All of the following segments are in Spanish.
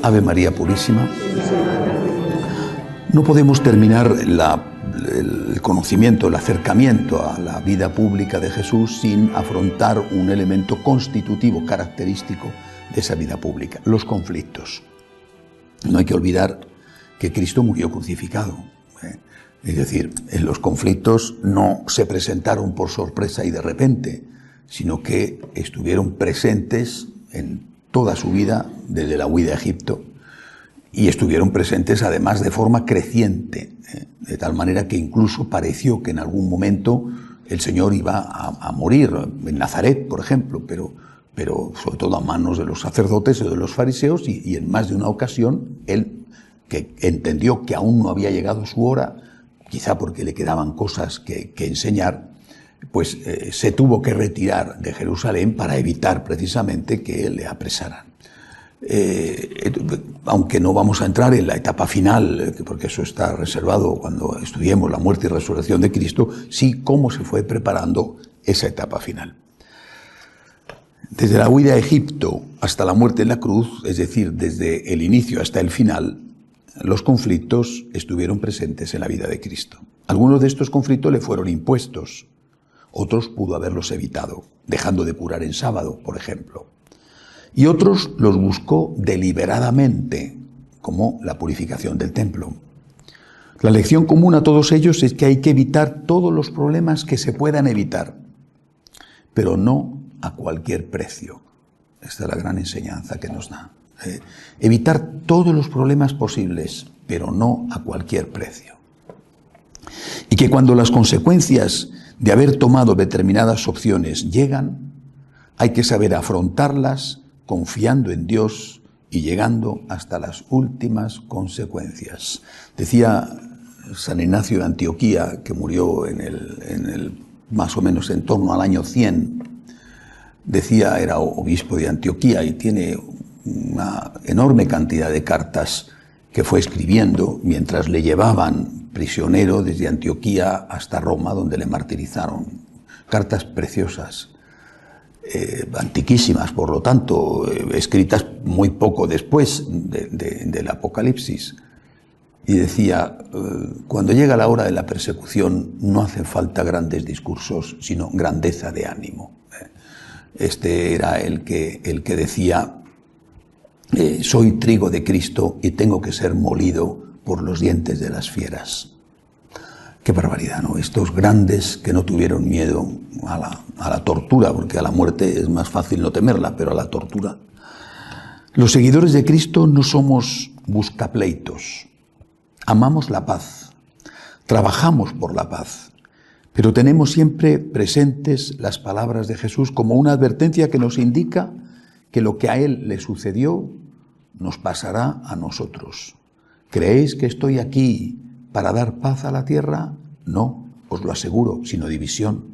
Ave María Purísima. No podemos terminar el conocimiento, el acercamiento a la vida pública de Jesús sin afrontar un elemento constitutivo, característico de esa vida pública: los conflictos. No hay que olvidar que Cristo murió crucificado. Es decir, en los conflictos no se presentaron por sorpresa y de repente, sino que estuvieron presentes en toda su vida, desde la huida a Egipto, y estuvieron presentes además de forma creciente, de tal manera que incluso pareció que en algún momento el Señor iba a morir, en Nazaret, por ejemplo, pero sobre todo a manos de los sacerdotes o de los fariseos, y en más de una ocasión él, que entendió que aún no había llegado su hora, quizá porque le quedaban cosas que enseñar, pues se tuvo que retirar de Jerusalén para evitar precisamente que le apresaran. Aunque no vamos a entrar en la etapa final, porque eso está reservado cuando estudiemos la muerte y resurrección de Cristo, sí cómo se fue preparando esa etapa final. Desde la huida a Egipto hasta la muerte en la cruz, es decir, desde el inicio hasta el final, los conflictos estuvieron presentes en la vida de Cristo. Algunos de estos conflictos le fueron impuestos, otros pudo haberlos evitado, dejando de curar en sábado, por ejemplo. Y otros los buscó deliberadamente, como la purificación del templo. La lección común a todos ellos es que hay que evitar todos los problemas que se puedan evitar, pero no a cualquier precio. Esta es la gran enseñanza que nos da. Evitar todos los problemas posibles, pero no a cualquier precio. Y que cuando las consecuencias de haber tomado determinadas opciones llegan, hay que saber afrontarlas confiando en Dios y llegando hasta las últimas consecuencias. Decía San Ignacio de Antioquía, que murió más o menos en torno al año 100, decía, era obispo de Antioquía y tiene una enorme cantidad de cartas que fue escribiendo mientras le llevaban prisionero desde Antioquía hasta Roma, donde le martirizaron. Cartas preciosas, antiquísimas, por lo tanto, escritas muy poco después del Apocalipsis. Y decía, cuando llega la hora de la persecución no hacen falta grandes discursos, sino grandeza de ánimo. Este era el que decía, soy trigo de Cristo y tengo que ser molido por los dientes de las fieras. Qué barbaridad, ¿no? Estos grandes que no tuvieron miedo a la tortura, porque a la muerte es más fácil no temerla, pero a la tortura. Los seguidores de Cristo no somos buscapleitos. Amamos la paz, trabajamos por la paz, pero tenemos siempre presentes las palabras de Jesús como una advertencia que nos indica que lo que a él le sucedió nos pasará a nosotros. ¿Creéis que estoy aquí para dar paz a la tierra? No, os lo aseguro, sino división.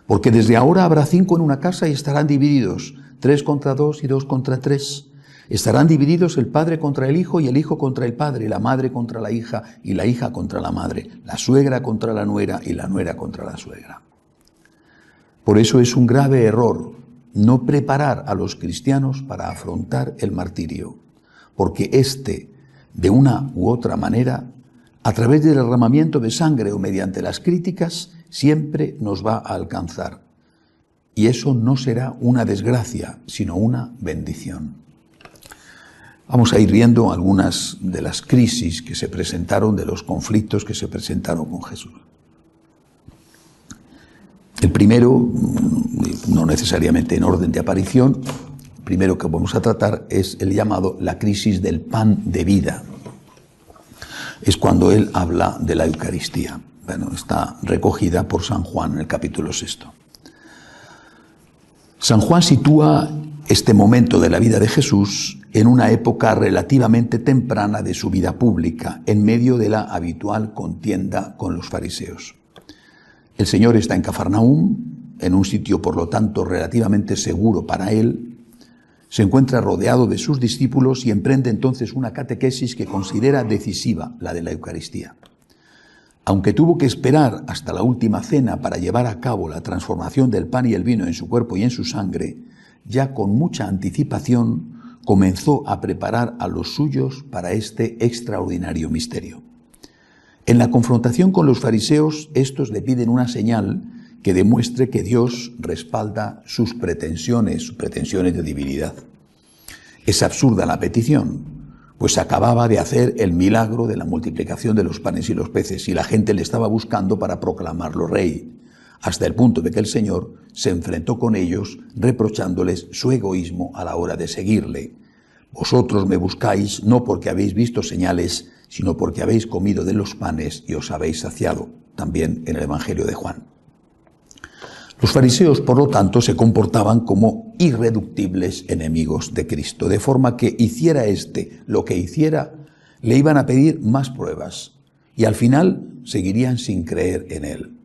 Porque desde ahora habrá 5 en una casa y estarán divididos, 3 contra 2 y 2 contra 3. Estarán divididos el padre contra el hijo y el hijo contra el padre, la madre contra la hija y la hija contra la madre, la suegra contra la nuera y la nuera contra la suegra. Por eso es un grave error no preparar a los cristianos para afrontar el martirio, porque de una u otra manera, a través del derramamiento de sangre o mediante las críticas, siempre nos va a alcanzar. Y eso no será una desgracia, sino una bendición. Vamos a ir viendo algunas de las crisis que se presentaron, de los conflictos que se presentaron con Jesús. El primero, no necesariamente en orden de aparición, el primero que vamos a tratar es el llamado la crisis del pan de vida. Es cuando él habla de la Eucaristía. Bueno, está recogida por San Juan en el capítulo 6. San Juan sitúa este momento de la vida de Jesús en una época relativamente temprana de su vida pública, en medio de la habitual contienda con los fariseos. El Señor está en Cafarnaúm, en un sitio por lo tanto relativamente seguro para él. Se encuentra rodeado de sus discípulos y emprende entonces una catequesis que considera decisiva, la de la Eucaristía. Aunque tuvo que esperar hasta la última cena para llevar a cabo la transformación del pan y el vino en su cuerpo y en su sangre, ya con mucha anticipación comenzó a preparar a los suyos para este extraordinario misterio. En la confrontación con los fariseos, estos le piden una señal que demuestre que Dios respalda sus pretensiones de divinidad. Es absurda la petición, pues acababa de hacer el milagro de la multiplicación de los panes y los peces y la gente le estaba buscando para proclamarlo rey, hasta el punto de que el Señor se enfrentó con ellos reprochándoles su egoísmo a la hora de seguirle. Vosotros me buscáis no porque habéis visto señales, sino porque habéis comido de los panes y os habéis saciado, también en el Evangelio de Juan. Los fariseos, por lo tanto, se comportaban como irreductibles enemigos de Cristo, de forma que hiciera lo que hiciera, le iban a pedir más pruebas y al final seguirían sin creer en él.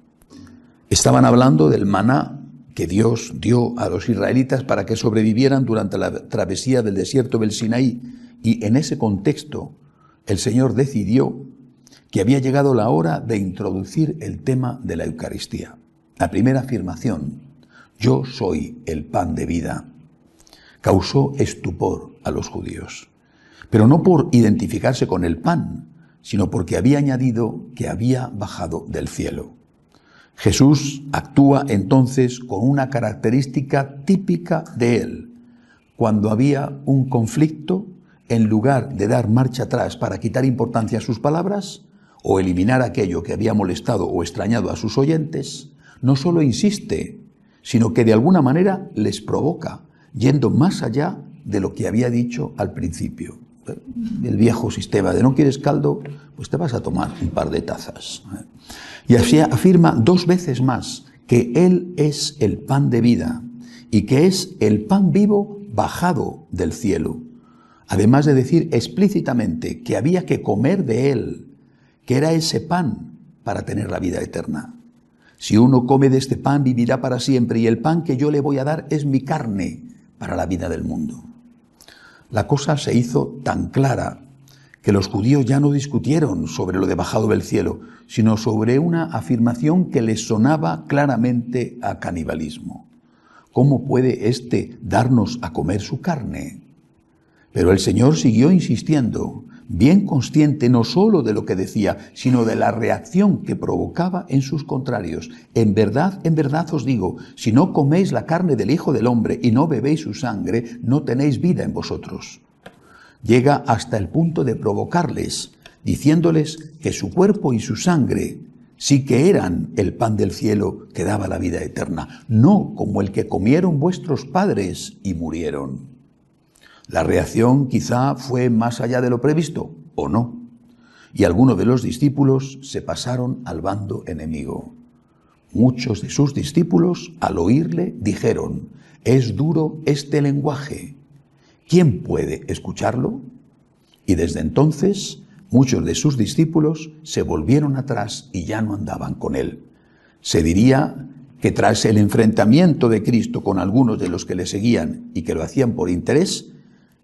Estaban hablando del maná que Dios dio a los israelitas para que sobrevivieran durante la travesía del desierto del Sinaí, y en ese contexto el Señor decidió que había llegado la hora de introducir el tema de la Eucaristía. La primera afirmación, yo soy el pan de vida, causó estupor a los judíos, pero no por identificarse con el pan, sino porque había añadido que había bajado del cielo. Jesús actúa entonces con una característica típica de él. Cuando había un conflicto, en lugar de dar marcha atrás para quitar importancia a sus palabras o eliminar aquello que había molestado o extrañado a sus oyentes, no solo insiste, sino que de alguna manera les provoca, yendo más allá de lo que había dicho al principio. El viejo sistema de no quieres caldo, pues te vas a tomar un par de tazas. Y así afirma 2 veces más que Él es el pan de vida y que es el pan vivo bajado del cielo. Además de decir explícitamente que había que comer de Él, que era ese pan para tener la vida eterna. Si uno come de este pan, vivirá para siempre, y el pan que yo le voy a dar es mi carne para la vida del mundo. La cosa se hizo tan clara que los judíos ya no discutieron sobre lo de bajado del cielo, sino sobre una afirmación que les sonaba claramente a canibalismo. ¿Cómo puede éste darnos a comer su carne? Pero el Señor siguió insistiendo, bien consciente no solo de lo que decía, sino de la reacción que provocaba en sus contrarios. En verdad os digo, si no coméis la carne del Hijo del Hombre y no bebéis su sangre, no tenéis vida en vosotros. Llega hasta el punto de provocarles, diciéndoles que su cuerpo y su sangre sí que eran el pan del cielo que daba la vida eterna, no como el que comieron vuestros padres y murieron. La reacción quizá fue más allá de lo previsto, o no, y algunos de los discípulos se pasaron al bando enemigo. Muchos de sus discípulos, al oírle, dijeron, es duro este lenguaje, ¿quién puede escucharlo? Y desde entonces, muchos de sus discípulos se volvieron atrás y ya no andaban con él. Se diría que tras el enfrentamiento de Cristo con algunos de los que le seguían y que lo hacían por interés,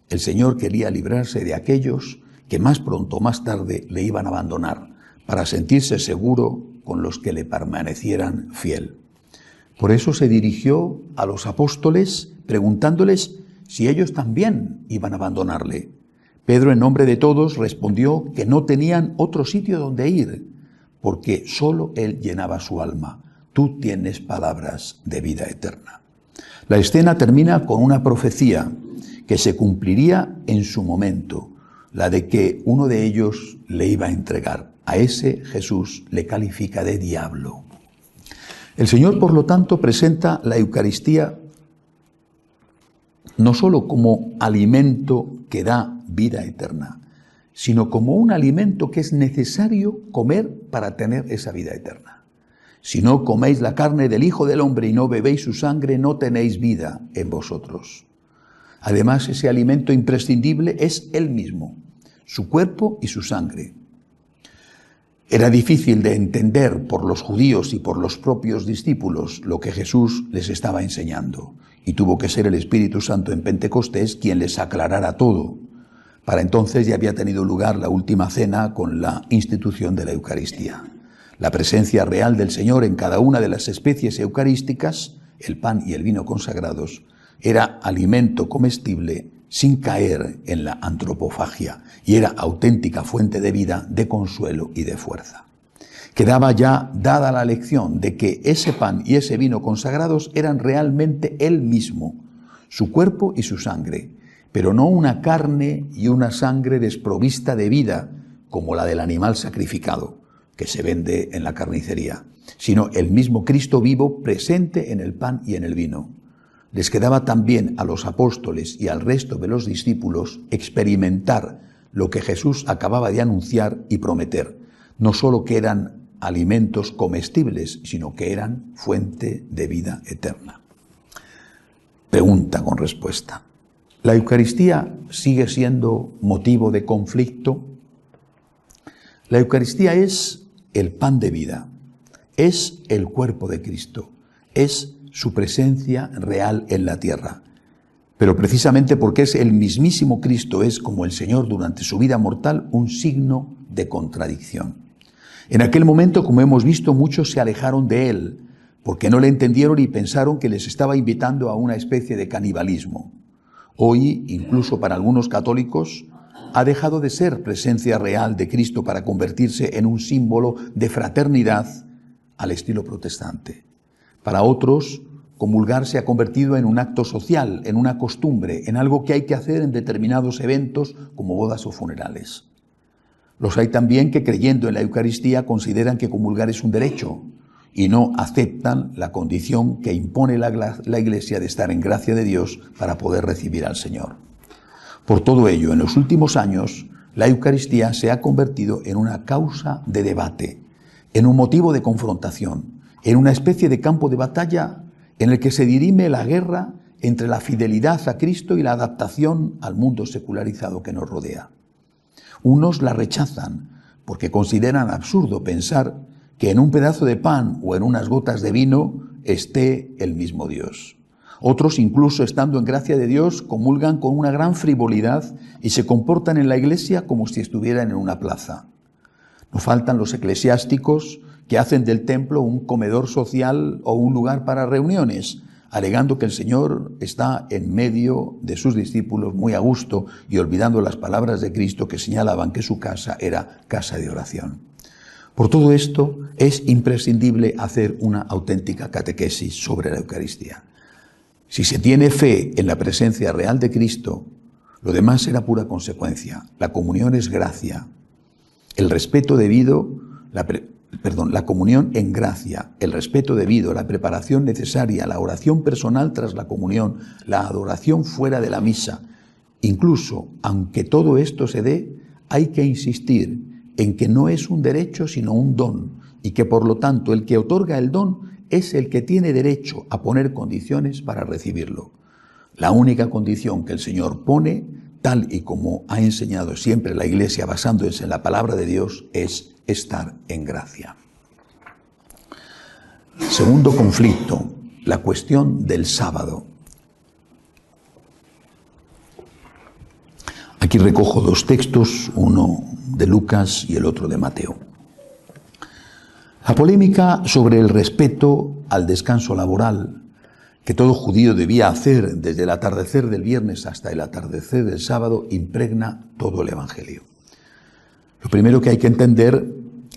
el Señor quería librarse de aquellos que más pronto o más tarde le iban a abandonar para sentirse seguro con los que le permanecieran fiel. Por eso se dirigió a los apóstoles preguntándoles si ellos también iban a abandonarle. Pedro, en nombre de todos, respondió que no tenían otro sitio donde ir, porque solo él llenaba su alma. Tú tienes palabras de vida eterna. La escena termina con una profecía que se cumpliría en su momento, la de que uno de ellos le iba a entregar. A ese Jesús le califica de diablo. El Señor, por lo tanto, presenta la Eucaristía no solo como alimento que da vida eterna, sino como un alimento que es necesario comer para tener esa vida eterna. Si no coméis la carne del Hijo del Hombre y no bebéis su sangre, no tenéis vida en vosotros. Además, ese alimento imprescindible es Él mismo, su cuerpo y su sangre. Era difícil de entender por los judíos y por los propios discípulos lo que Jesús les estaba enseñando, y tuvo que ser el Espíritu Santo en Pentecostés quien les aclarara todo. Para entonces ya había tenido lugar la última cena con la institución de la Eucaristía. La presencia real del Señor en cada una de las especies eucarísticas, el pan y el vino consagrados, era alimento comestible sin caer en la antropofagia, y era auténtica fuente de vida, de consuelo y de fuerza. Quedaba ya dada la lección de que ese pan y ese vino consagrados eran realmente Él mismo, su cuerpo y su sangre, pero no una carne y una sangre desprovista de vida como la del animal sacrificado que se vende en la carnicería, sino el mismo Cristo vivo presente en el pan y en el vino. Les quedaba también a los apóstoles y al resto de los discípulos experimentar lo que Jesús acababa de anunciar y prometer, no solo que eran alimentos comestibles, sino que eran fuente de vida eterna. Pregunta con respuesta. ¿La Eucaristía sigue siendo motivo de conflicto? La Eucaristía es el pan de vida, es el cuerpo de Cristo, es su presencia real en la tierra. Pero precisamente porque es el mismísimo Cristo, es como el Señor durante su vida mortal, un signo de contradicción. En aquel momento, como hemos visto, muchos se alejaron de Él, porque no le entendieron y pensaron que les estaba invitando a una especie de canibalismo. Hoy, incluso para algunos católicos, ha dejado de ser presencia real de Cristo para convertirse en un símbolo de fraternidad al estilo protestante. Para otros, comulgar se ha convertido en un acto social, en una costumbre, en algo que hay que hacer en determinados eventos como bodas o funerales. Los hay también que, creyendo en la Eucaristía, consideran que comulgar es un derecho y no aceptan la condición que impone la Iglesia de estar en gracia de Dios para poder recibir al Señor. Por todo ello, en los últimos años, la Eucaristía se ha convertido en una causa de debate, en un motivo de confrontación, en una especie de campo de batalla en el que se dirime la guerra entre la fidelidad a Cristo y la adaptación al mundo secularizado que nos rodea. Unos la rechazan porque consideran absurdo pensar que en un pedazo de pan o en unas gotas de vino esté el mismo Dios. Otros, incluso estando en gracia de Dios, comulgan con una gran frivolidad y se comportan en la iglesia como si estuvieran en una plaza. No faltan los eclesiásticos que hacen del templo un comedor social o un lugar para reuniones, alegando que el Señor está en medio de sus discípulos muy a gusto y olvidando las palabras de Cristo que señalaban que su casa era casa de oración. Por todo esto, es imprescindible hacer una auténtica catequesis sobre la Eucaristía. Si se tiene fe en la presencia real de Cristo, lo demás será pura consecuencia. La comunión es gracia. El respeto debido, la comunión en gracia, el respeto debido, la preparación necesaria, la oración personal tras la comunión, la adoración fuera de la misa. Incluso, aunque todo esto se dé, hay que insistir en que no es un derecho sino un don, y que por lo tanto el que otorga el don es el que tiene derecho a poner condiciones para recibirlo. La única condición que el Señor pone, tal y como ha enseñado siempre la Iglesia basándose en la palabra de Dios, es estar en gracia. Segundo conflicto, la cuestión del sábado. Aquí recojo dos textos, uno de Lucas y el otro de Mateo. La polémica sobre el respeto al descanso laboral que todo judío debía hacer desde el atardecer del viernes hasta el atardecer del sábado impregna todo el Evangelio. Lo primero que hay que entender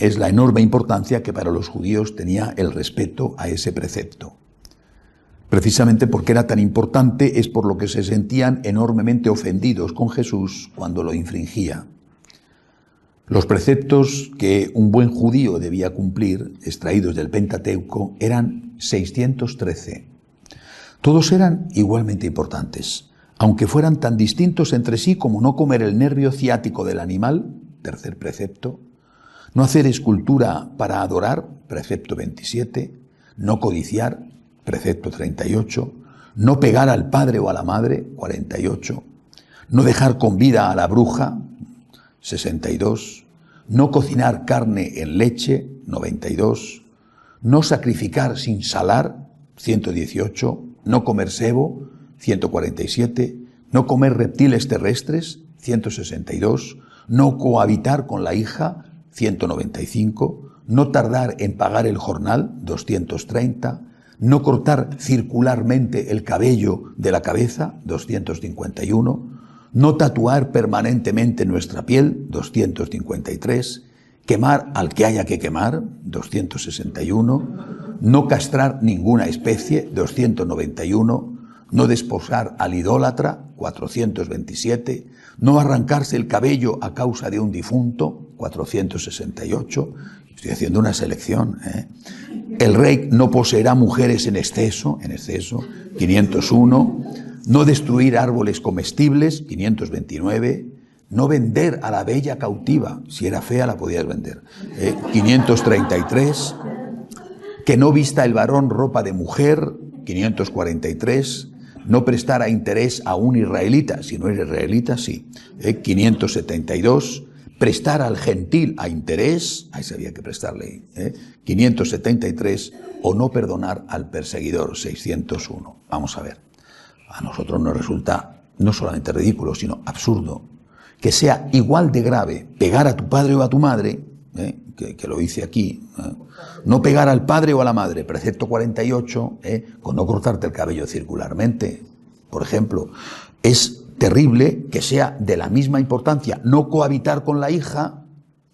es la enorme importancia que para los judíos tenía el respeto a ese precepto. Precisamente porque era tan importante es por lo que se sentían enormemente ofendidos con Jesús cuando lo infringía. Los preceptos que un buen judío debía cumplir, extraídos del Pentateuco, eran 613. Todos eran igualmente importantes, aunque fueran tan distintos entre sí como no comer el nervio ciático del animal, tercer precepto, no hacer escultura para adorar, precepto 27, no codiciar, precepto 38, no pegar al padre o a la madre, 48, no dejar con vida a la bruja, 62, no cocinar carne en leche, 92, no sacrificar sin salar, 118, no comer sebo, 147, no comer reptiles terrestres, 162, no cohabitar con la hija, 195, no tardar en pagar el jornal, 230, no cortar circularmente el cabello de la cabeza, 251, no tatuar permanentemente nuestra piel, 253, quemar al que haya que quemar, 261, no castrar ninguna especie, 291, no desposar al idólatra, 427, no arrancarse el cabello a causa de un difunto, 468, estoy haciendo una selección, El rey no poseerá mujeres en exceso, 501, no destruir árboles comestibles, 529, no vender a la bella cautiva, si era fea la podías vender, 533, que no vista el varón ropa de mujer, 543, no prestar a interés a un israelita, si no es israelita, sí, 572, prestar al gentil a interés, ahí se había que prestarle, 573, o no perdonar al perseguidor, 601. Vamos a ver, a nosotros nos resulta no solamente ridículo, sino absurdo, que sea igual de grave pegar a tu padre o a tu madre, que lo hice aquí, no pegar al padre o a la madre, precepto 48, con no cortarte el cabello circularmente, por ejemplo. Es terrible que sea de la misma importancia no cohabitar con la hija,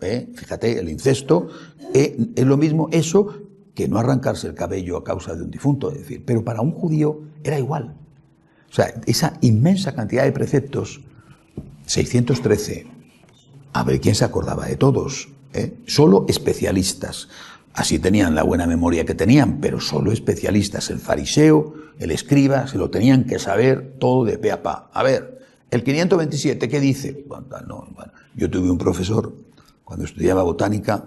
fíjate, el incesto, es lo mismo eso que no arrancarse el cabello a causa de un difunto, es decir, pero para un judío era igual. O sea, esa inmensa cantidad de preceptos, 613, a ver quién se acordaba de todos, solo especialistas. Así tenían la buena memoria que tenían, pero solo especialistas. El fariseo, el escriba, se lo tenían que saber todo de pe a pa. A ver, el 527, ¿qué dice? Bueno, yo tuve un profesor, cuando estudiaba botánica,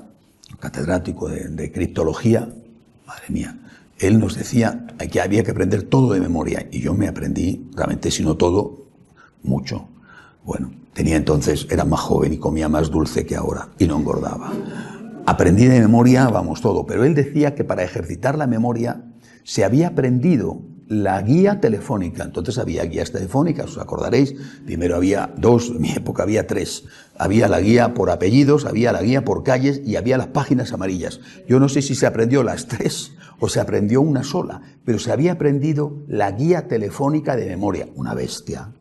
catedrático de criptología, madre mía, él nos decía que había que aprender todo de memoria, y yo me aprendí, realmente, si no todo, mucho. Bueno, era más joven y comía más dulce que ahora, y no engordaba. Aprendí de memoria, vamos, todo, pero él decía que para ejercitar la memoria se había aprendido la guía telefónica. Entonces había guías telefónicas, os acordaréis, primero había 2, en mi época había 3. Había la guía por apellidos, había la guía por calles y había las páginas amarillas. Yo no sé si se aprendió las 3 o se aprendió una sola, pero se había aprendido la guía telefónica de memoria. Una bestia,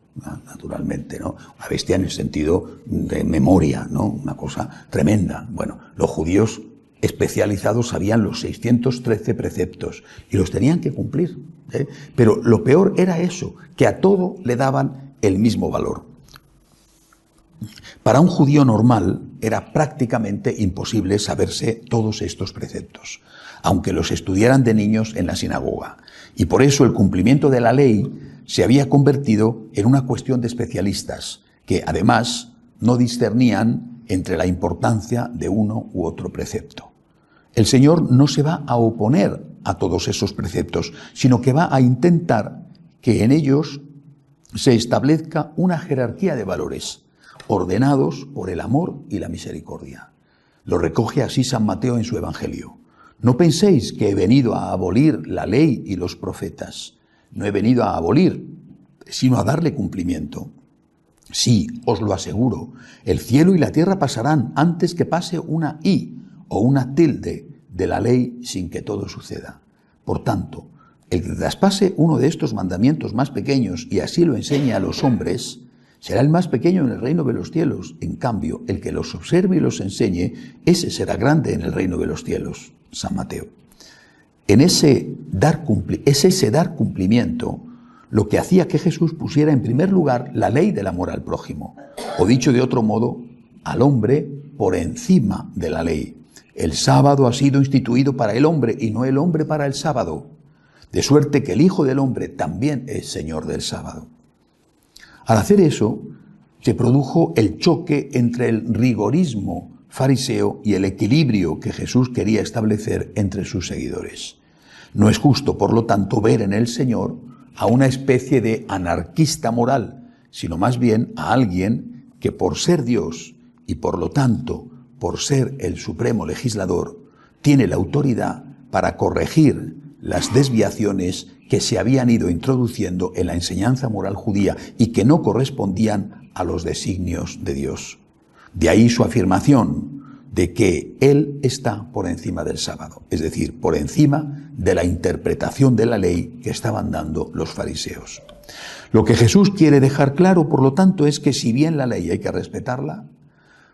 naturalmente, ¿no? Una bestia en el sentido de memoria, ¿no? Una cosa tremenda. Bueno, los judíos especializados sabían los 613 preceptos y los tenían que cumplir, pero lo peor era eso, que a todo le daban el mismo valor. Para un judío normal era prácticamente imposible saberse todos estos preceptos, aunque los estudiaran de niños en la sinagoga, y por eso el cumplimiento de la ley se había convertido en una cuestión de especialistas, que además no discernían entre la importancia de uno u otro precepto. El Señor no se va a oponer a todos esos preceptos, sino que va a intentar que en ellos se establezca una jerarquía de valores, ordenados por el amor y la misericordia. Lo recoge así San Mateo en su Evangelio. No penséis que he venido a abolir la ley y los profetas. No he venido a abolir, sino a darle cumplimiento. Sí, os lo aseguro, el cielo y la tierra pasarán antes que pase una i o una tilde de la ley sin que todo suceda. Por tanto, el que traspase uno de estos mandamientos más pequeños y así lo enseñe a los hombres, será el más pequeño en el reino de los cielos. En cambio, el que los observe y los enseñe, ese será grande en el reino de los cielos. San Mateo. Es ese dar cumplimiento lo que hacía que Jesús pusiera en primer lugar la ley del amor al prójimo, o dicho de otro modo, al hombre por encima de la ley. El sábado ha sido instituido para el hombre y no el hombre para el sábado, de suerte que el Hijo del Hombre también es Señor del sábado. Al hacer eso, se produjo el choque entre el rigorismo fariseo y el equilibrio que Jesús quería establecer entre sus seguidores. No es justo, por lo tanto, ver en el Señor a una especie de anarquista moral, sino más bien a alguien que por ser Dios y por lo tanto por ser el supremo legislador, tiene la autoridad para corregir las desviaciones que se habían ido introduciendo en la enseñanza moral judía y que no correspondían a los designios de Dios. De ahí su afirmación de que Él está por encima del sábado, es decir, por encima de la interpretación de la ley que estaban dando los fariseos. Lo que Jesús quiere dejar claro, por lo tanto, es que si bien la ley hay que respetarla,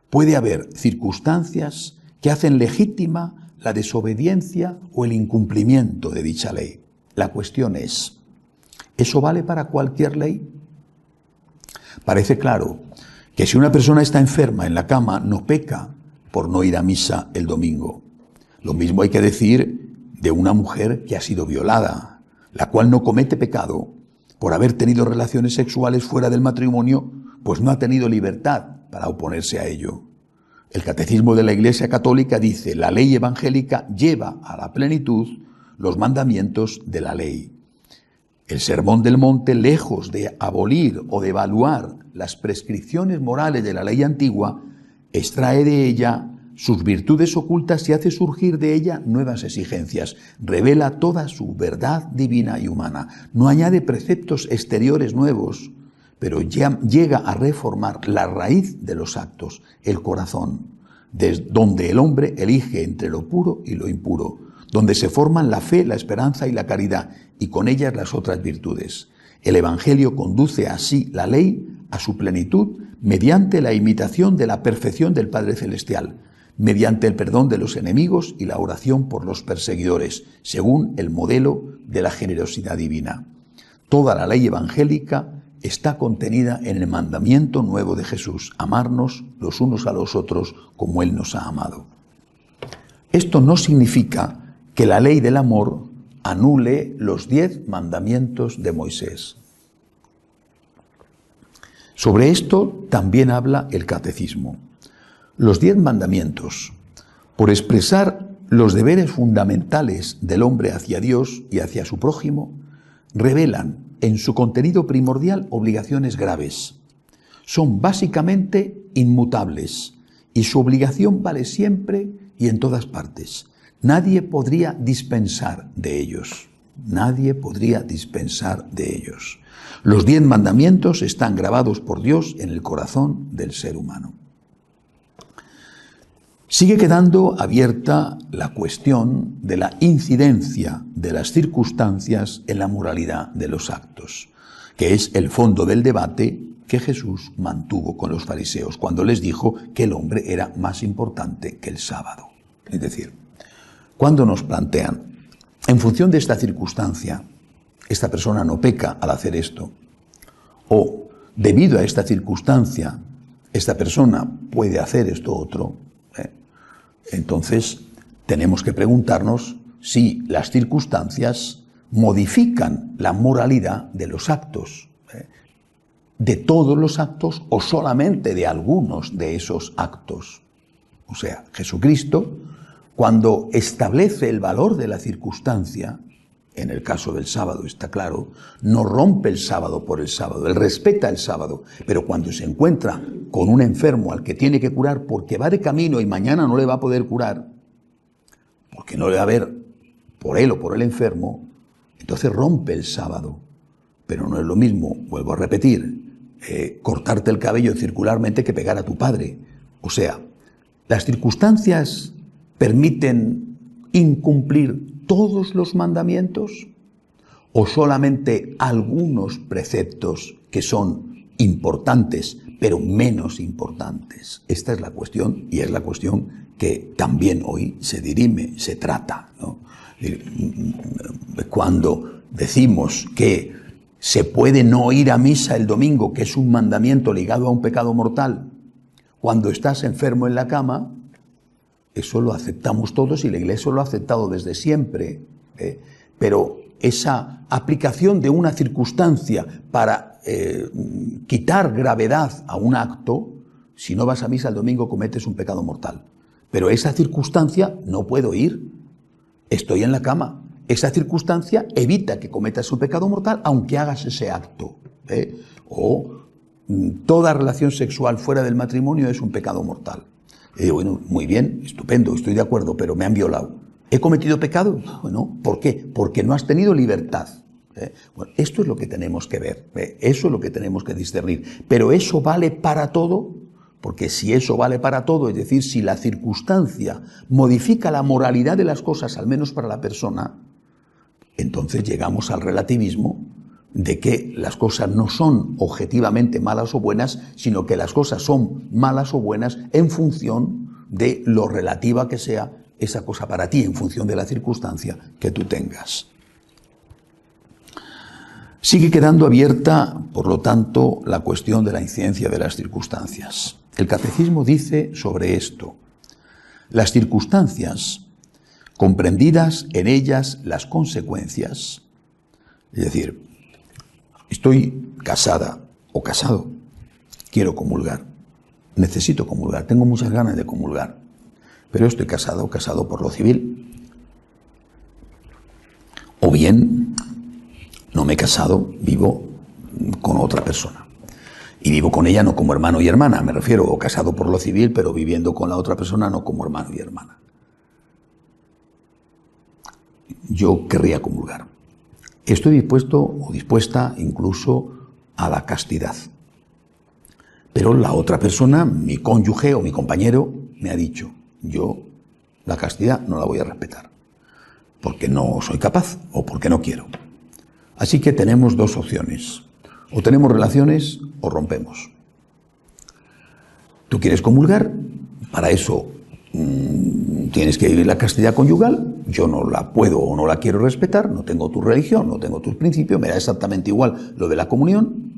puede haber circunstancias que hacen legítima la desobediencia o el incumplimiento de dicha ley. La cuestión es, ¿eso vale para cualquier ley? Parece claro que si una persona está enferma en la cama, no peca por no ir a misa el domingo. Lo mismo hay que decir de una mujer que ha sido violada, la cual no comete pecado por haber tenido relaciones sexuales fuera del matrimonio, pues no ha tenido libertad para oponerse a ello. El Catecismo de la Iglesia Católica dice: la ley evangélica lleva a la plenitud los mandamientos de la ley. El Sermón del Monte, lejos de abolir o de evaluar las prescripciones morales de la ley antigua, extrae de ella sus virtudes ocultas y hace surgir de ella nuevas exigencias. Revela toda su verdad divina y humana. No añade preceptos exteriores nuevos, pero ya llega a reformar la raíz de los actos, el corazón, desde donde el hombre elige entre lo puro y lo impuro, donde se forman la fe, la esperanza y la caridad, y con ellas las otras virtudes. El Evangelio conduce así la ley a su plenitud mediante la imitación de la perfección del Padre Celestial, mediante el perdón de los enemigos y la oración por los perseguidores, según el modelo de la generosidad divina. Toda la ley evangélica está contenida en el mandamiento nuevo de Jesús: amarnos los unos a los otros como Él nos ha amado. Esto no significa que la ley del amor anule los 10 mandamientos de Moisés. Sobre esto también habla el Catecismo. Los 10 mandamientos, por expresar los deberes fundamentales del hombre hacia Dios y hacia su prójimo, revelan en su contenido primordial obligaciones graves. Son básicamente inmutables y su obligación vale siempre y en todas partes. Nadie podría dispensar de ellos. Nadie podría dispensar de ellos. Los 10 mandamientos están grabados por Dios en el corazón del ser humano. Sigue quedando abierta la cuestión de la incidencia de las circunstancias en la moralidad de los actos, que es el fondo del debate que Jesús mantuvo con los fariseos cuando les dijo que el hombre era más importante que el sábado. Es decir, cuando nos plantean, en función de esta circunstancia, esta persona no peca al hacer esto, o debido a esta circunstancia, esta persona puede hacer esto otro, entonces tenemos que preguntarnos si las circunstancias modifican la moralidad de los actos, de todos los actos o solamente de algunos de esos actos. O sea, Jesucristo, cuando establece el valor de la circunstancia, en el caso del sábado está claro, no rompe el sábado por el sábado, Él respeta el sábado, pero cuando se encuentra con un enfermo al que tiene que curar porque va de camino y mañana no le va a poder curar, porque no le va a ver por él o por el enfermo, entonces rompe el sábado. Pero no es lo mismo, vuelvo a repetir, cortarte el cabello circularmente que pegar a tu padre. O sea, las circunstancias permiten incumplir todos los mandamientos o solamente algunos preceptos que son importantes pero menos importantes. Esta es la cuestión y es la cuestión que también hoy se dirime, se trata, ¿no? Cuando decimos que se puede no ir a misa el domingo, que es un mandamiento ligado a un pecado mortal, cuando estás enfermo en la cama, eso lo aceptamos todos y la Iglesia lo ha aceptado desde siempre. Pero esa aplicación de una circunstancia para quitar gravedad a un acto, si no vas a misa el domingo cometes un pecado mortal. Pero esa circunstancia no puedo ir, estoy en la cama. Esa circunstancia evita que cometas un pecado mortal aunque hagas ese acto. O toda relación sexual fuera del matrimonio es un pecado mortal. Y digo, bueno, muy bien, estupendo, estoy de acuerdo, pero me han violado. ¿He cometido pecado? Bueno, ¿por qué? Porque no has tenido libertad. Bueno, esto es lo que tenemos que ver, eso es lo que tenemos que discernir. Pero eso vale para todo, porque si eso vale para todo, es decir, si la circunstancia modifica la moralidad de las cosas, al menos para la persona, entonces llegamos al relativismo, de que las cosas no son objetivamente malas o buenas, sino que las cosas son malas o buenas en función de lo relativa que sea esa cosa para ti, en función de la circunstancia que tú tengas. Sigue quedando abierta, por lo tanto, la cuestión de la incidencia de las circunstancias. El catecismo dice sobre esto: las circunstancias, comprendidas en ellas las consecuencias, es decir, estoy casada o casado, quiero comulgar, necesito comulgar, tengo muchas ganas de comulgar, pero estoy casado por lo civil. O bien, no me he casado, vivo con otra persona. Y vivo con ella no como hermano y hermana, me refiero, o casado por lo civil, pero viviendo con la otra persona no como hermano y hermana. Yo querría comulgar. Estoy dispuesto o dispuesta incluso a la castidad. Pero la otra persona, mi cónyuge o mi compañero, me ha dicho: yo la castidad no la voy a respetar, porque no soy capaz o porque no quiero. Así que tenemos dos opciones: o tenemos relaciones o rompemos. ¿Tú quieres comulgar? Para eso tienes que vivir la castidad conyugal. Yo no la puedo o no la quiero respetar, no tengo tu religión, no tengo tus principios, me da exactamente igual lo de la comunión.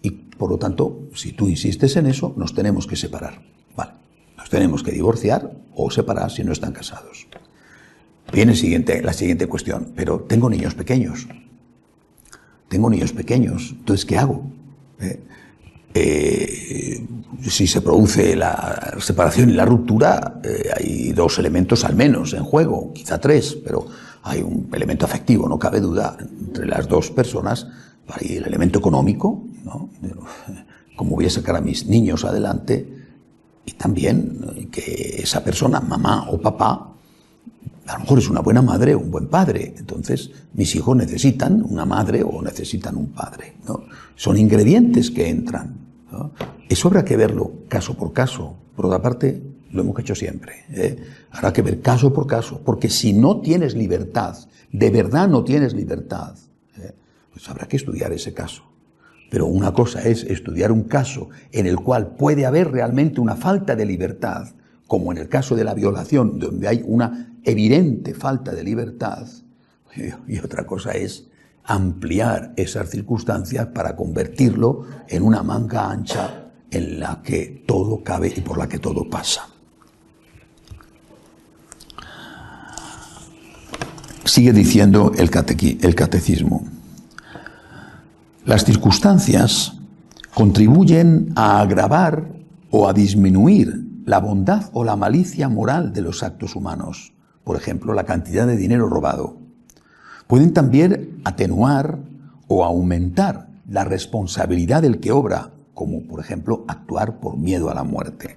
Y por lo tanto, si tú insistes en eso, nos tenemos que separar. Vale, nos tenemos que divorciar o separar si no están casados. Viene la siguiente cuestión: pero tengo niños pequeños. Entonces, ¿qué hago? Si se produce la separación y la ruptura, hay dos elementos al menos en juego, quizá tres, pero hay un elemento afectivo, no cabe duda, entre las dos personas. Hay el elemento económico, ¿no? ¿Cómo voy a sacar a mis niños adelante? Y también que esa persona, mamá o papá, a lo mejor es una buena madre o un buen padre. Entonces, mis hijos necesitan una madre o necesitan un padre, ¿no? Son ingredientes que entran, ¿no? Eso habrá que verlo caso por caso. Por otra parte, lo hemos hecho siempre, habrá que ver caso por caso, porque si no tienes libertad, de verdad no tienes libertad, pues habrá que estudiar ese caso. Pero una cosa es estudiar un caso en el cual puede haber realmente una falta de libertad, como en el caso de la violación, donde hay una evidente falta de libertad, y otra cosa es ampliar esas circunstancias para convertirlo en una manga ancha en la que todo cabe y por la que todo pasa. Sigue diciendo el catecismo: las circunstancias contribuyen a agravar o a disminuir la bondad o la malicia moral de los actos humanos. Por ejemplo, la cantidad de dinero robado. Pueden también atenuar o aumentar la responsabilidad del que obra, como por ejemplo actuar por miedo a la muerte.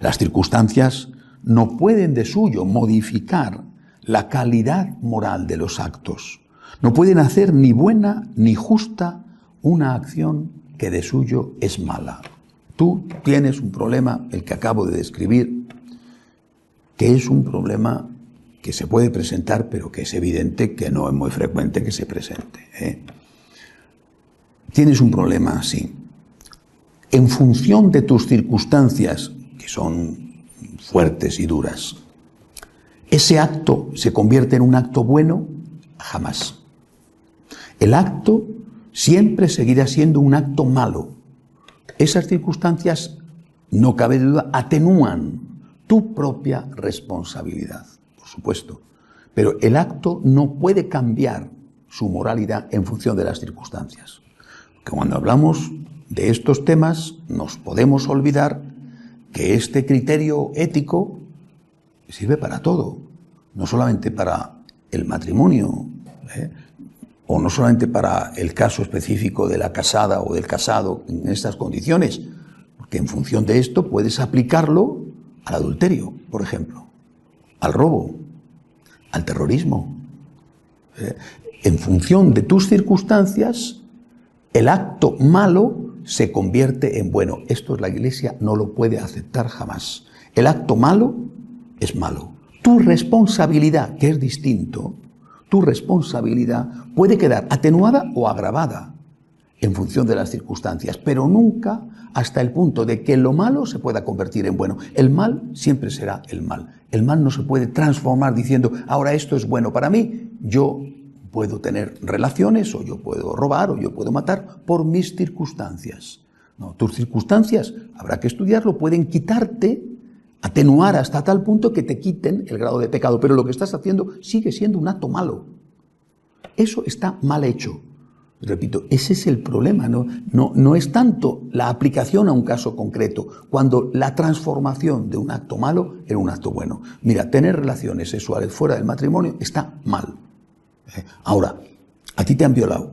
Las circunstancias no pueden de suyo modificar la calidad moral de los actos. No pueden hacer ni buena ni justa una acción que de suyo es mala. Tú tienes un problema, el que acabo de describir, que es un problema que se puede presentar, pero que es evidente que no es muy frecuente que se presente, Tienes un problema así. En función de tus circunstancias, que son fuertes y duras, ¿ese acto se convierte en un acto bueno? Jamás. El acto siempre seguirá siendo un acto malo. Esas circunstancias, no cabe duda, atenúan tu propia responsabilidad, por supuesto. Pero el acto no puede cambiar su moralidad en función de las circunstancias. Porque cuando hablamos de estos temas, nos podemos olvidar que este criterio ético sirve para todo, no solamente para el matrimonio, o no solamente para el caso específico de la casada o del casado en estas condiciones, porque en función de esto puedes aplicarlo al adulterio, por ejemplo, al robo, al terrorismo. En función de tus circunstancias, el acto malo se convierte en bueno. Esto la Iglesia no lo puede aceptar jamás. El acto malo es malo. Tu responsabilidad, que es distinto, tu responsabilidad puede quedar atenuada o agravada en función de las circunstancias, pero nunca hasta el punto de que lo malo se pueda convertir en bueno. El mal siempre será el mal. El mal no se puede transformar diciendo, ahora esto es bueno para mí, yo puedo tener relaciones, o yo puedo robar, o yo puedo matar por mis circunstancias. No, tus circunstancias, habrá que estudiarlo, pueden quitarte, atenuar hasta tal punto que te quiten el grado de pecado, pero lo que estás haciendo sigue siendo un acto malo. Eso está mal hecho. Repito, ese es el problema, no es tanto la aplicación a un caso concreto, cuando la transformación de un acto malo en un acto bueno. Mira, tener relaciones sexuales fuera del matrimonio está mal. Ahora, a ti te han violado,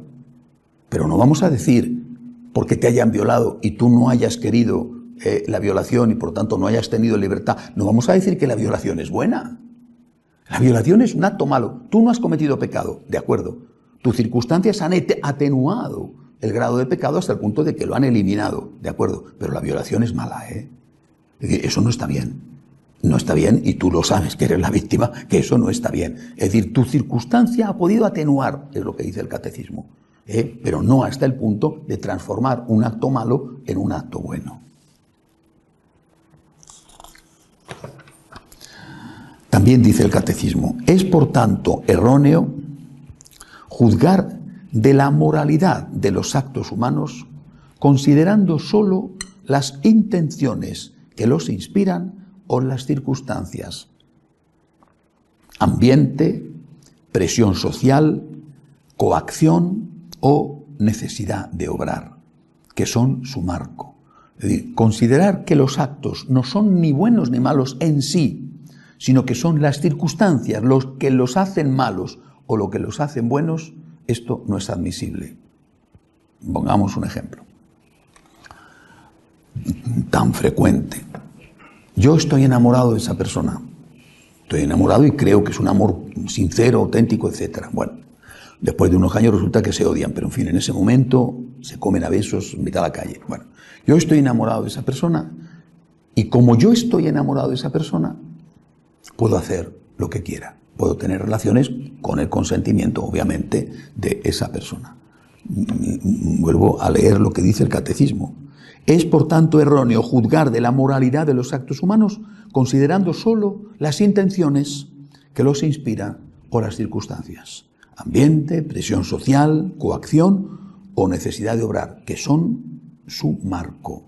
pero no vamos a decir, porque te hayan violado y tú no hayas querido la violación y por tanto no hayas tenido libertad, no vamos a decir que la violación es buena. La violación es un acto malo. Tú no has cometido pecado, de acuerdo. Tus circunstancias han atenuado el grado de pecado hasta el punto de que lo han eliminado, de acuerdo. Pero la violación es mala, ¿eh? Es decir, eso no está bien. No está bien y tú lo sabes, que eres la víctima, que eso no está bien. Es decir, tu circunstancia ha podido atenuar, es lo que dice el catecismo, pero no hasta el punto de transformar un acto malo en un acto bueno. También dice el catecismo, es por tanto erróneo juzgar de la moralidad de los actos humanos considerando solo las intenciones que los inspiran o las circunstancias. Ambiente, presión social, coacción o necesidad de obrar, que son su marco. Es decir, considerar que los actos no son ni buenos ni malos en sí, sino que son las circunstancias los que los hacen malos o lo que los hacen buenos, esto no es admisible. Pongamos un ejemplo tan frecuente. Yo estoy enamorado de esa persona. Estoy enamorado y creo que es un amor sincero, auténtico, etc. Bueno, después de unos años resulta que se odian, pero en fin, en ese momento se comen a besos en mitad de la calle. Bueno, yo estoy enamorado de esa persona y como yo estoy enamorado de esa persona, puedo hacer lo que quiera. Puedo tener relaciones con el consentimiento, obviamente, de esa persona. Vuelvo a leer lo que dice el catecismo. Es, por tanto, erróneo juzgar de la moralidad de los actos humanos considerando solo las intenciones que los inspiran o las circunstancias. Ambiente, presión social, coacción o necesidad de obrar, que son su marco.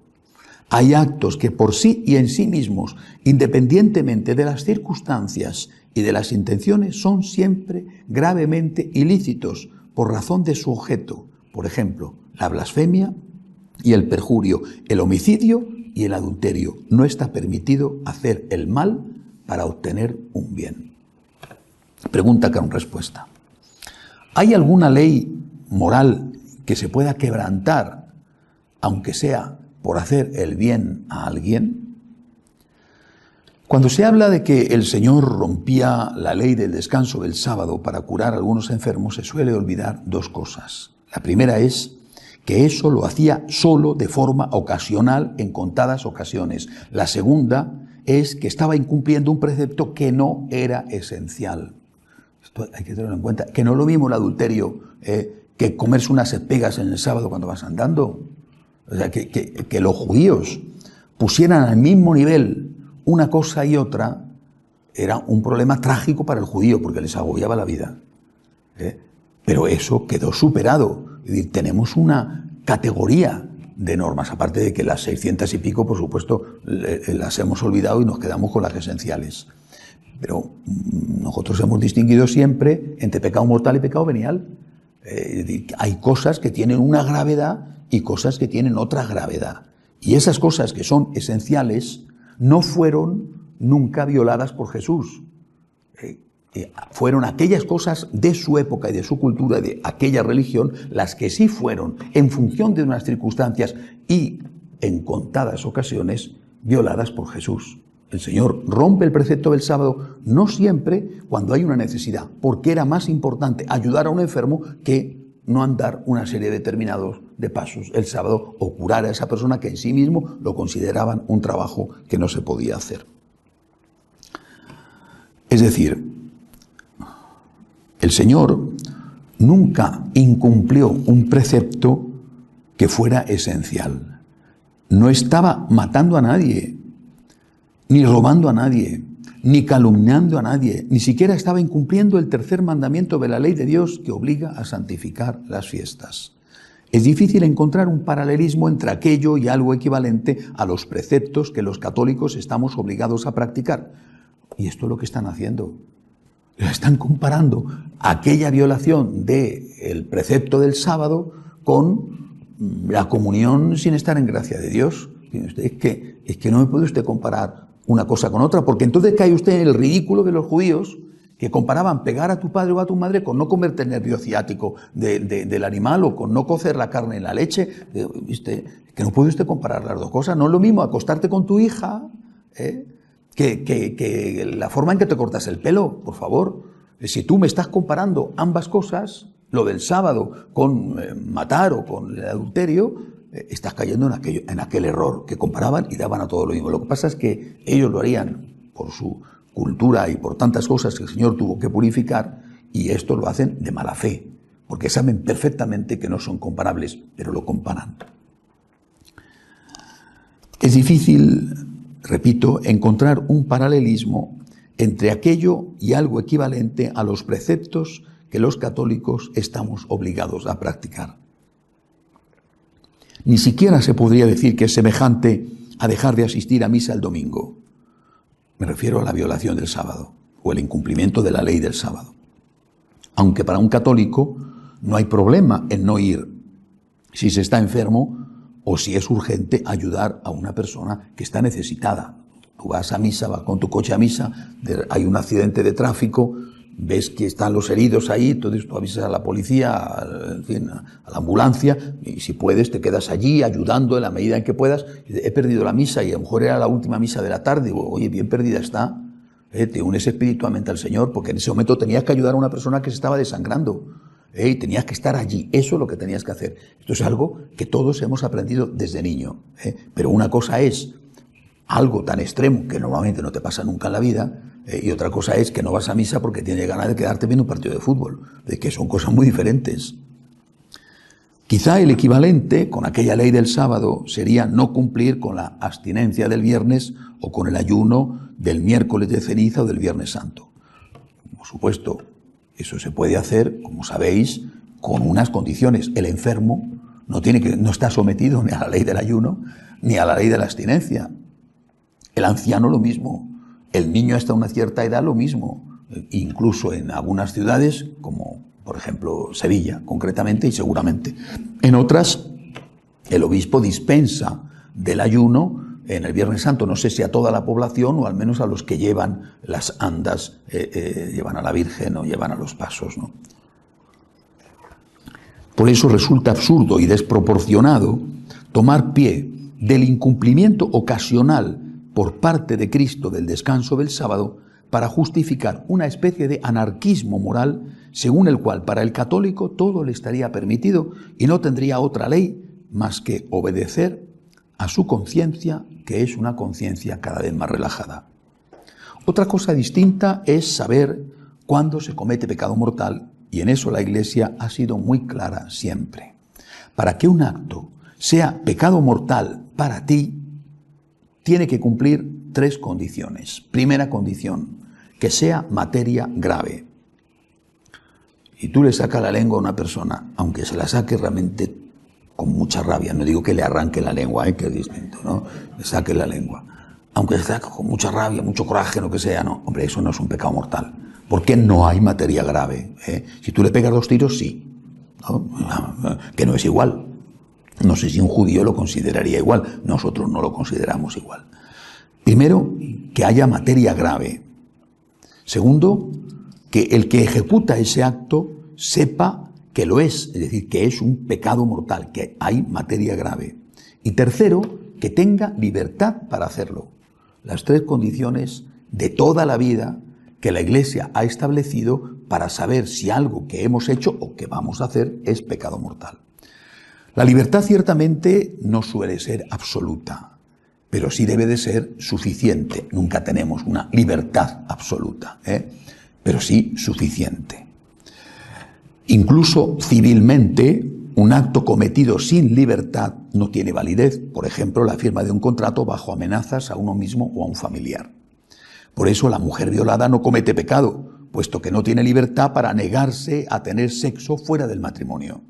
Hay actos que por sí y en sí mismos, independientemente de las circunstancias y de las intenciones, son siempre gravemente ilícitos por razón de su objeto. Por ejemplo, la blasfemia y el perjurio, el homicidio y el adulterio. No está permitido hacer el mal para obtener un bien. Pregunta con respuesta. ¿Hay alguna ley moral que se pueda quebrantar, aunque sea por hacer el bien a alguien? Cuando se habla de que el Señor rompía la ley del descanso del sábado para curar a algunos enfermos, se suele olvidar dos cosas. La primera es que eso lo hacía solo de forma ocasional en contadas ocasiones. La segunda es que estaba incumpliendo un precepto que no era esencial. Esto hay que tenerlo en cuenta, que no es lo mismo el adulterio que comerse unas espegas en el sábado cuando vas andando. O sea, que los judíos pusieran al mismo nivel una cosa y otra era un problema trágico para el judío porque les agobiaba la vida. Pero eso quedó superado. Es decir, tenemos una categoría de normas, aparte de que las 600 y pico, por supuesto, las hemos olvidado y nos quedamos con las esenciales. Pero nosotros hemos distinguido siempre entre pecado mortal y pecado venial. Es decir, hay cosas que tienen una gravedad y cosas que tienen otra gravedad. Y esas cosas que son esenciales no fueron nunca violadas por Jesús. Fueron aquellas cosas de su época y de su cultura, de aquella religión, las que sí fueron, en función de unas circunstancias y en contadas ocasiones, violadas por Jesús. El Señor rompe el precepto del sábado no siempre cuando hay una necesidad, porque era más importante ayudar a un enfermo que no andar una serie determinados de pasos el sábado o curar a esa persona que en sí mismo lo consideraban un trabajo que no se podía hacer. Es decir, El Señor nunca incumplió un precepto que fuera esencial. No estaba matando a nadie, ni robando a nadie, ni calumniando a nadie, ni siquiera estaba incumpliendo el tercer mandamiento de la ley de Dios que obliga a santificar las fiestas. Es difícil encontrar un paralelismo entre aquello y algo equivalente a los preceptos que los católicos estamos obligados a practicar. Y esto es lo que están haciendo. Están comparando aquella violación del precepto del sábado con la comunión sin estar en gracia de Dios. Es que no me puede usted comparar una cosa con otra, porque entonces cae usted en el ridículo de los judíos que comparaban pegar a tu padre o a tu madre con no comerte el nervio ciático del animal o con no cocer la carne en la leche. Que no puede usted comparar las dos cosas. No es lo mismo acostarte con tu hija que la forma en que te cortas el pelo, por favor. Si tú me estás comparando ambas cosas, lo del sábado con matar o con el adulterio, estás cayendo en aquel error que comparaban y daban a todo lo mismo. Lo que pasa es que ellos lo harían por su cultura y por tantas cosas que el Señor tuvo que purificar, y esto lo hacen de mala fe, porque saben perfectamente que no son comparables, pero lo comparan. Es difícil, repito, encontrar un paralelismo entre aquello y algo equivalente a los preceptos que los católicos estamos obligados a practicar. Ni siquiera se podría decir que es semejante a dejar de asistir a misa el domingo. Me refiero a la violación del sábado o el incumplimiento de la ley del sábado. Aunque para un católico no hay problema en no ir si se está enfermo o si es urgente ayudar a una persona que está necesitada. Tú vas a misa, vas con tu coche a misa, hay un accidente de tráfico, ves que están los heridos ahí, entonces tú avisas a la policía, en fin, a la ambulancia, y si puedes te quedas allí ayudando en la medida en que puedas. He perdido la misa y a lo mejor era la última misa de la tarde. Digo, oye, bien perdida está. Te unes espiritualmente al Señor, porque en ese momento tenías que ayudar a una persona que se estaba desangrando. Y tenías que estar allí. Eso es lo que tenías que hacer. Esto es algo que todos hemos aprendido desde niño. Pero una cosa es algo tan extremo que normalmente no te pasa nunca en la vida, y otra cosa es que no vas a misa porque tienes ganas de quedarte viendo un partido de fútbol, de que son cosas muy diferentes. Quizá el equivalente con aquella ley del sábado sería no cumplir con la abstinencia del viernes o con el ayuno del miércoles de ceniza o del viernes santo. Por supuesto, eso se puede hacer, como sabéis, con unas condiciones. El enfermo no está sometido ni a la ley del ayuno ni a la ley de la abstinencia. El anciano lo mismo, el niño hasta una cierta edad lo mismo, incluso en algunas ciudades, como por ejemplo Sevilla, concretamente y seguramente. En otras, el obispo dispensa del ayuno en el Viernes Santo, no sé si a toda la población o al menos a los que llevan las andas, llevan a la Virgen o llevan a los pasos, ¿no? Por eso resulta absurdo y desproporcionado tomar pie del incumplimiento ocasional por parte de Cristo del descanso del sábado para justificar una especie de anarquismo moral según el cual para el católico todo le estaría permitido y no tendría otra ley más que obedecer a su conciencia, que es una conciencia cada vez más relajada. Otra cosa distinta es saber cuándo se comete pecado mortal, y en eso la Iglesia ha sido muy clara siempre. Para que un acto sea pecado mortal para ti, tiene que cumplir 3 condiciones. Primera condición, que sea materia grave. Y tú le sacas la lengua a una persona, aunque se la saque realmente con mucha rabia, no digo que le arranque la lengua, que es distinto, ¿no? Le saque la lengua. Aunque se saque con mucha rabia, mucho coraje, lo que sea, no. Hombre, eso no es un pecado mortal. Porque no hay materia grave. Si tú le pegas 2 tiros, sí, ¿no? Que no es igual. No sé si un judío lo consideraría igual, nosotros no lo consideramos igual. Primero, que haya materia grave. Segundo, que el que ejecuta ese acto sepa que lo es decir, que es un pecado mortal, que hay materia grave. Y tercero, que tenga libertad para hacerlo. Las 3 condiciones de toda la vida que la Iglesia ha establecido para saber si algo que hemos hecho o que vamos a hacer es pecado mortal. La libertad ciertamente no suele ser absoluta, pero sí debe de ser suficiente. Nunca tenemos una libertad absoluta, pero sí suficiente. Incluso civilmente, un acto cometido sin libertad no tiene validez. Por ejemplo, la firma de un contrato bajo amenazas a uno mismo o a un familiar. Por eso la mujer violada no comete pecado, puesto que no tiene libertad para negarse a tener sexo fuera del matrimonio.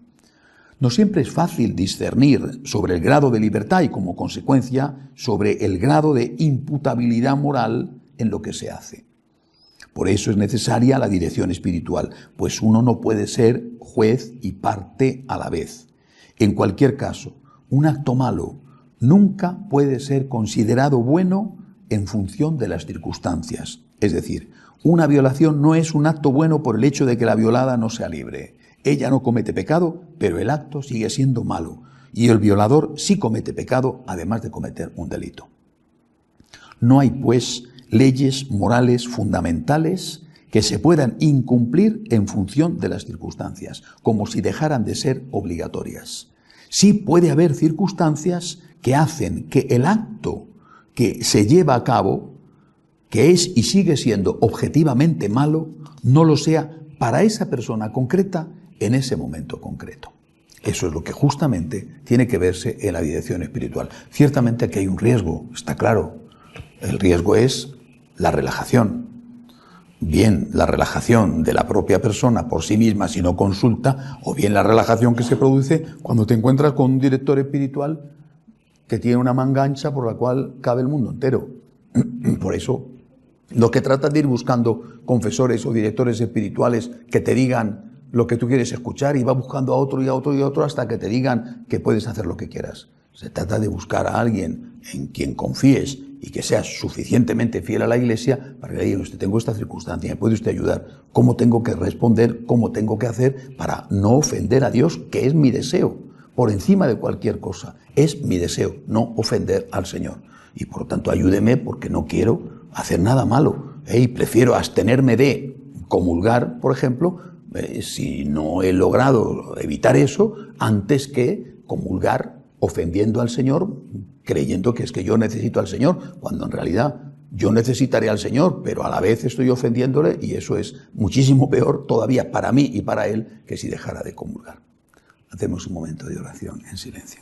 No siempre es fácil discernir sobre el grado de libertad y, como consecuencia, sobre el grado de imputabilidad moral en lo que se hace. Por eso es necesaria la dirección espiritual, pues uno no puede ser juez y parte a la vez. En cualquier caso, un acto malo nunca puede ser considerado bueno en función de las circunstancias. Es decir, una violación no es un acto bueno por el hecho de que la violada no sea libre. Ella no comete pecado, pero el acto sigue siendo malo. Y el violador sí comete pecado, además de cometer un delito. No hay, pues, leyes morales fundamentales que se puedan incumplir en función de las circunstancias, como si dejaran de ser obligatorias. Sí puede haber circunstancias que hacen que el acto que se lleva a cabo, que es y sigue siendo objetivamente malo, no lo sea para esa persona concreta en ese momento concreto. Eso es lo que justamente tiene que verse en la dirección espiritual. Ciertamente aquí hay un riesgo, está claro. El riesgo es la relajación. Bien la relajación de la propia persona por sí misma si no consulta, o bien la relajación que se produce cuando te encuentras con un director espiritual que tiene una manga ancha por la cual cabe el mundo entero. Por eso, lo que tratas de ir buscando confesores o directores espirituales que te digan lo que tú quieres escuchar, y va buscando a otro y a otro y a otro hasta que te digan que puedes hacer lo que quieras. Se trata de buscar a alguien en quien confíes y que sea suficientemente fiel a la Iglesia para que le digan: usted, tengo esta circunstancia, ¿me puede usted ayudar? ¿Cómo tengo que responder? ¿Cómo tengo que hacer para no ofender a Dios, que es mi deseo? Por encima de cualquier cosa, es mi deseo no ofender al Señor. Y por lo tanto, ayúdeme, porque no quiero hacer nada malo, y prefiero abstenerme de comulgar, por ejemplo, si no he logrado evitar eso, antes que comulgar ofendiendo al Señor, creyendo que es que yo necesito al Señor, cuando en realidad yo necesitaré al Señor, pero a la vez estoy ofendiéndole, y eso es muchísimo peor todavía para mí y para él que si dejara de comulgar. Hacemos un momento de oración en silencio.